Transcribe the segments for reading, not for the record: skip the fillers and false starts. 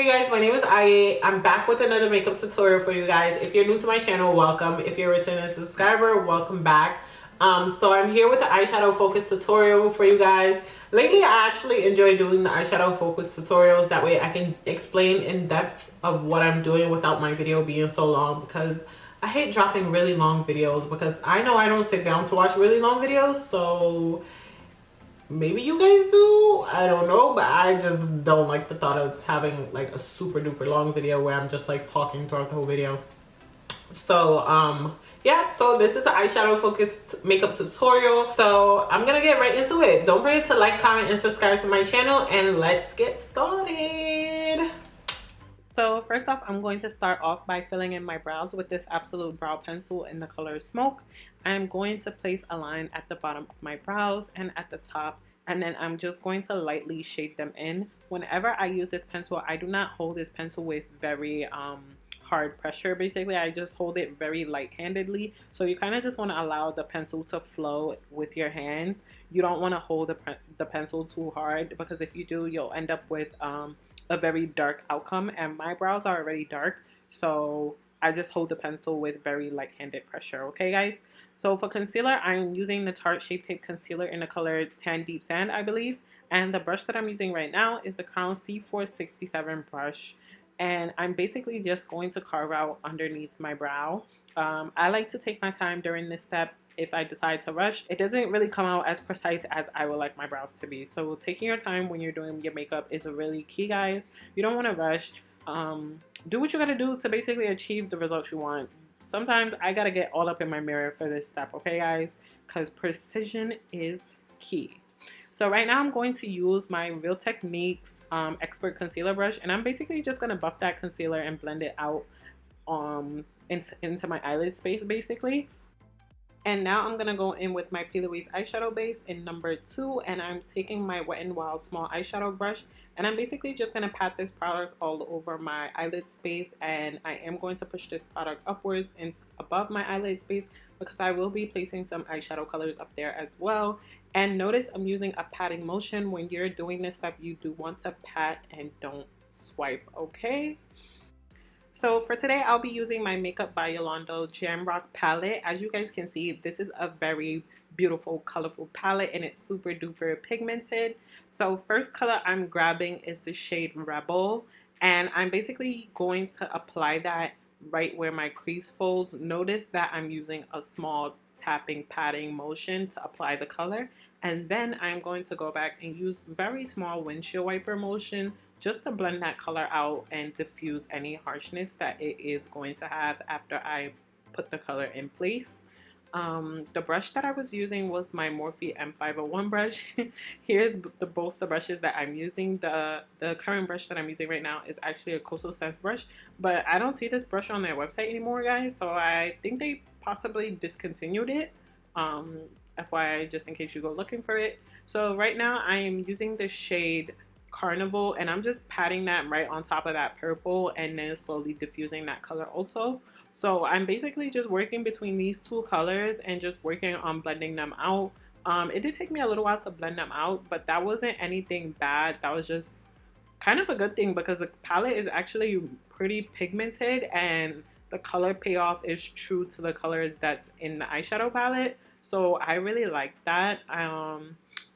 Hey guys, my name is Aye. I'm back with another makeup tutorial for you guys. If you're new to my channel, welcome. If you're a returning subscriber, welcome back. So I'm here with the eyeshadow focus tutorial for you guys. Lately, I actually enjoy doing the eyeshadow focus tutorials. That way I can explain in depth of what I'm doing without my video being so long, because I hate dropping really long videos because I know I don't sit down to watch really long videos. So maybe you guys do, I don't know, but I just don't like the thought of having like a super duper long video where I'm just like talking throughout the whole video. So yeah, so this is an eyeshadow focused makeup tutorial, so I'm gonna get right into it. Don't forget to like, comment, and subscribe to my channel, and let's get started. So first off, I'm going to start off by filling in my brows with this Absolute Brow Pencil in the color Smoke. I'm going to place a line at the bottom of my brows and at the top, and then I'm just going to lightly shade them in. Whenever I use this pencil, I do not hold this pencil with very hard pressure. Basically, I just hold it very light-handedly. So you kind of just want to allow the pencil to flow with your hands. You don't want to hold the pencil too hard, because if you do, you'll end up with a very dark outcome, and my brows are already dark, so I just hold the pencil with very light-handed pressure. Okay guys, so for concealer, I'm using the Tarte Shape Tape Concealer in the color Tan Deep Sand, I believe, and the brush that I'm using right now is the Crown C467 brush, and I'm basically just going to carve out underneath my brow. I like to take my time during this step. If I decide to rush, it doesn't really come out as precise as I would like my brows to be. So taking your time when you're doing your makeup is really key, guys. You don't want to rush. Do what you gotta do to basically achieve the results you want. Sometimes I gotta get all up in my mirror for this step, okay guys, because precision is key. So right now I'm going to use my Real Techniques Expert Concealer brush, and I'm basically just gonna buff that concealer and blend it out into my eyelid space basically. And now I'm gonna go in with my PLouise eyeshadow base in number 2, and I'm taking my Wet n Wild small eyeshadow brush, and I'm basically just gonna pat this product all over my eyelid space, and I am going to push this product upwards and above my eyelid space because I will be placing some eyeshadow colors up there as well. And notice I'm using a patting motion. When you're doing this stuff, you do want to pat and don't swipe, okay? So for today, I'll be using my Makeup by Yolonda Jamrock palette. As you guys can see, this is a very beautiful, colorful palette, and it's super duper pigmented. So first color I'm grabbing is the shade Rebel, and I'm basically going to apply that right where my crease folds. Notice that I'm using a small tapping, patting motion to apply the color, and then I'm going to go back and use very small windshield wiper motion just to blend that color out and diffuse any harshness that it is going to have after I put the color in place. The brush that I was using was my Morphe M501 brush. Here's both the brushes that I'm using. The current brush that I'm using right now is actually a Coastal Scents brush, but I don't see this brush on their website anymore, guys, so I think they possibly discontinued it. FYI, just in case you go looking for it. So right now I am using the shade Carnival, and I'm just patting that right on top of that purple and then slowly diffusing that color also. So I'm basically just working between these two colors and just working on blending them out. It did take me a little while to blend them out, but that wasn't anything bad. That was just kind of a good thing because the palette is actually pretty pigmented and the color payoff is true to the colors that's in the eyeshadow palette. So I really like that.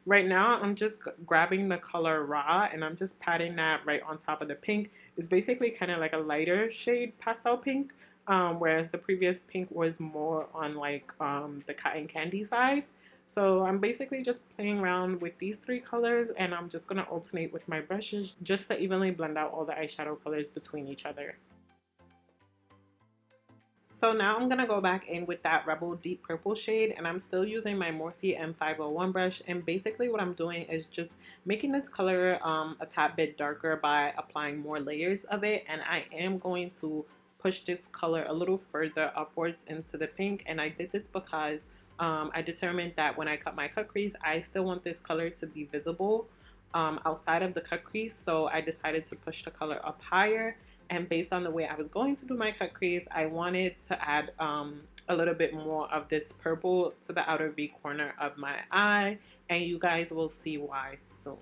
Right now, I'm just grabbing the color Raw, and I'm just patting that right on top of the pink. It's basically kind of like a lighter shade pastel pink, whereas the previous pink was more on like the cotton candy side. So I'm basically just playing around with these three colors, and I'm just going to alternate with my brushes just to evenly blend out all the eyeshadow colors between each other. So now I'm going to go back in with that Rebel Deep Purple shade, and I'm still using my Morphe M501 brush, and basically what I'm doing is just making this color a tad bit darker by applying more layers of it, and I am going to push this color a little further upwards into the pink, and I did this because I determined that when I cut my cut crease, I still want this color to be visible outside of the cut crease, so I decided to push the color up higher. And based on the way I was going to do my cut crease, I wanted to add a little bit more of this purple to the outer V corner of my eye, and you guys will see why soon.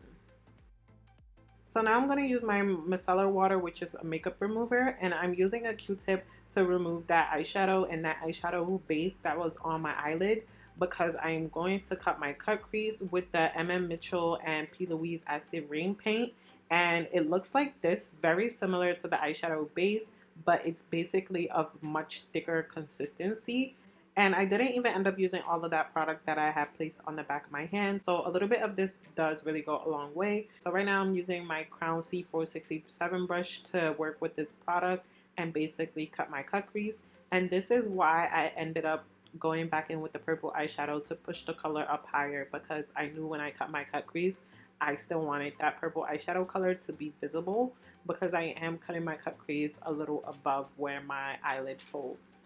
So now I'm going to use my micellar water, which is a makeup remover, and I'm using a Q-tip to remove that eyeshadow and that eyeshadow base that was on my eyelid, because I'm going to cut my cut crease with the MMMitchel and PLouise Acid Rain paint. And it looks like this, very similar to the eyeshadow base, but it's basically of much thicker consistency. And I didn't even end up using all of that product that I have placed on the back of my hand. So a little bit of this does really go a long way. So right now I'm using my Crown C467 brush to work with this product and basically cut my cut crease. And this is why I ended up going back in with the purple eyeshadow to push the color up higher, because I knew when I cut my cut crease, I still wanted that purple eyeshadow color to be visible, because I am cutting my cut crease a little above where my eyelid folds.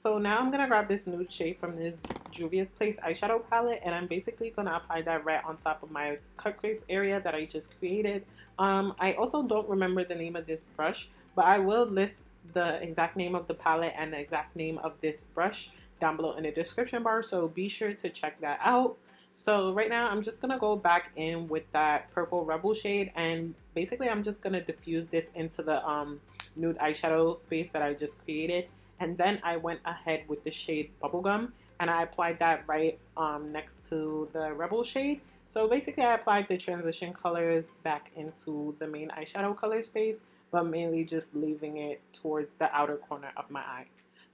So now I'm going to grab this nude shade from this Juvia's Place eyeshadow palette, and I'm basically going to apply that right on top of my cut crease area that I just created. I also don't remember the name of this brush, but I will list the exact name of the palette and the exact name of this brush down below in the description bar, so be sure to check that out. So right now I'm just going to go back in with that purple Rebel shade, and basically I'm just going to diffuse this into the nude eyeshadow space that I just created. And then I went ahead with the shade Bubblegum, and I applied that right next to the Rebel shade. So basically I applied the transition colors back into the main eyeshadow color space, but mainly just leaving it towards the outer corner of my eye.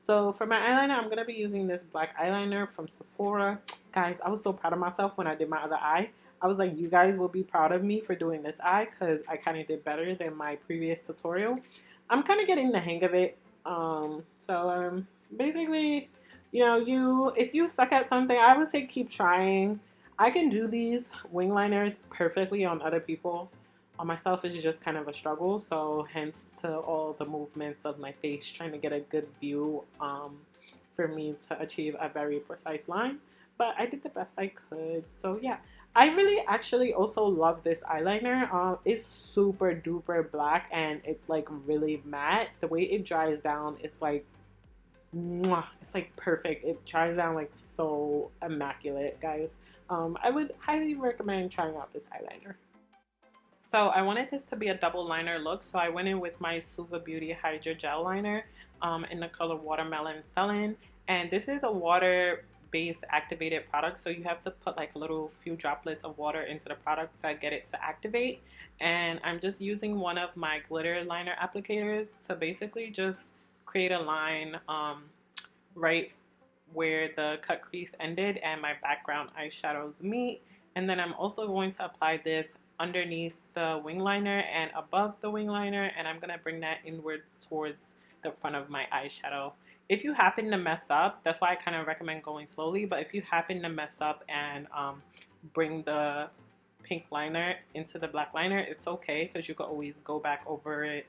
So for my eyeliner, I'm going to be using this black eyeliner from Sephora. Guys, I was so proud of myself when I did my other eye. I was like, you guys will be proud of me for doing this eye, because I kind of did better than my previous tutorial. I'm kind of getting the hang of it. Basically, you know, if you suck at something, I would say keep trying. I can do these wing liners perfectly on other people. On myself, it's just kind of a struggle. So hence to all the movements of my face, trying to get a good view for me to achieve a very precise line. But I did the best I could. So yeah, I really actually also love this eyeliner. It's super duper black, and it's like really matte. The way it dries down is like, mwah, it's like perfect. It dries down like so immaculate, guys. I would highly recommend trying out this eyeliner. So I wanted this to be a double liner look, so I went in with my Suva Beauty Hydra Gel Liner in the color Watermelon Felon. And this is a water-based activated product, so you have to put like a little few droplets of water into the product to get it to activate. And I'm just using one of my glitter liner applicators to basically just create a line right where the cut crease ended and my background eyeshadows meet. And then I'm also going to apply this underneath the wing liner and above the wing liner, and I'm gonna bring that inwards towards the front of my eyeshadow. If you happen to mess up, that's why I kind of recommend going slowly, but if you happen to mess up and bring the pink liner into the black liner, it's okay, because you can always go back over it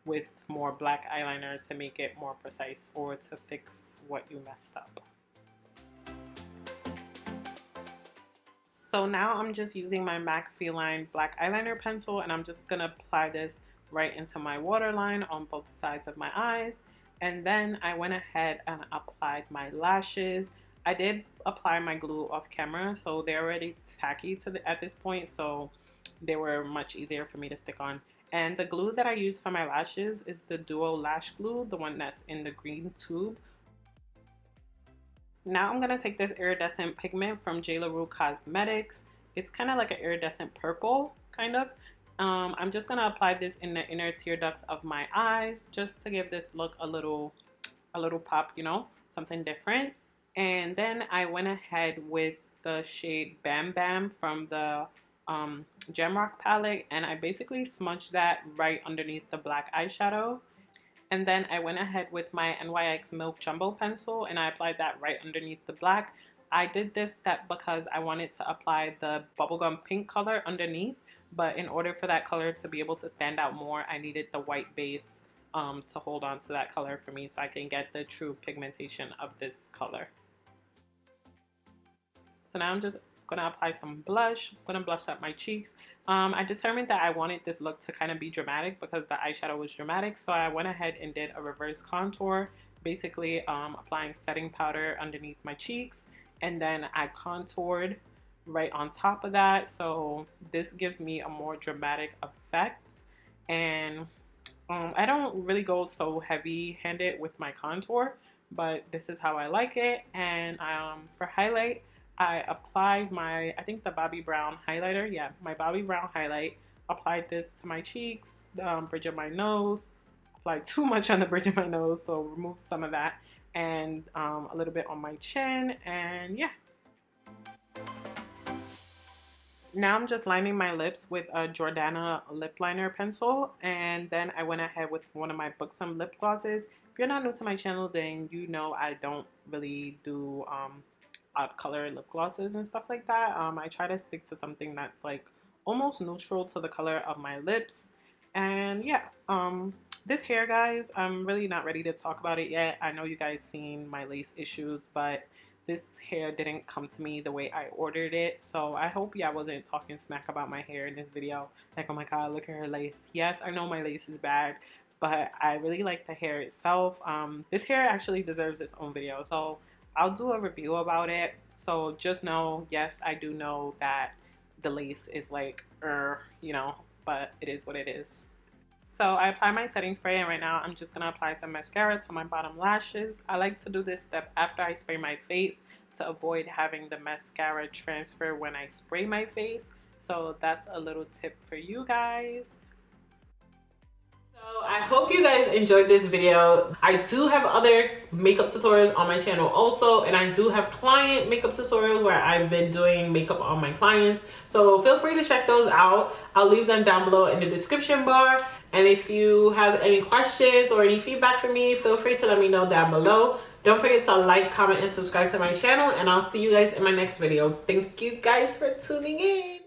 with more black eyeliner to make it more precise or to fix what you messed up. So now I'm just using my MAC Feline black eyeliner pencil, and I'm just going to apply this right into my waterline on both sides of my eyes. And then I went ahead and applied my lashes. I did apply my glue off camera, so they're already tacky at this point, so they were much easier for me to stick on. And the glue that I use for my lashes is the Duo Lash Glue, the one that's in the green tube. Now I'm going to take this iridescent pigment from Jlarue Cosmetics. It's kind of like an iridescent purple, kind of. I'm just going to apply this in the inner tear ducts of my eyes, just to give this look a little pop, you know, something different. And then I went ahead with the shade Bam Bam from the Jamrock palette, and I basically smudged that right underneath the black eyeshadow. And then I went ahead with my NYX Milk Jumbo pencil, and I applied that right underneath the black. I did this step because I wanted to apply the bubblegum pink color underneath, but in order for that color to be able to stand out more, I needed the white base to hold on to that color for me, so I can get the true pigmentation of this color. So now I'm just gonna apply some blush. I'm gonna blush up my cheeks. I determined that I wanted this look to kind of be dramatic because the eyeshadow was dramatic, so I went ahead and did a reverse contour, basically applying setting powder underneath my cheeks, and then I contoured right on top of that. So this gives me a more dramatic effect. And I don't really go so heavy handed with my contour, but this is how I like it. And for highlight, I applied my, I think the Bobbi Brown highlighter. Yeah, my Bobbi Brown highlight. Applied this to my cheeks, bridge of my nose. Applied too much on the bridge of my nose, so removed some of that. And a little bit on my chin. And yeah. Now I'm just lining my lips with a Jordana Lip Liner pencil, and then I went ahead with one of my Buxoum Lip Glosses. If you're not new to my channel, then you know I don't really do odd color lip glosses and stuff like that. I try to stick to something that's like almost neutral to the color of my lips. And yeah, this hair, guys, I'm really not ready to talk about it yet. I know you guys seen my lace issues, but this hair didn't come to me the way I ordered it. So I hope y'all wasn't talking smack about my hair in this video. Like, oh my god, look at her lace. Yes, I know my lace is bad, but I really like the hair itself. This hair actually deserves its own video, so I'll do a review about it. So just know, yes, I do know that the lace is like, you know, but it is what it is. So I apply my setting spray, and right now I'm just going to apply some mascara to my bottom lashes. I like to do this step after I spray my face to avoid having the mascara transfer when I spray my face. So that's a little tip for you guys. So I hope you guys enjoyed this video. I do have other makeup tutorials on my channel also, and I do have client makeup tutorials where I've been doing makeup on my clients. So feel free to check those out. I'll leave them down below in the description bar. And if you have any questions or any feedback for me, feel free to let me know down below. Don't forget to like, comment, and subscribe to my channel, and I'll see you guys in my next video. Thank you guys for tuning in.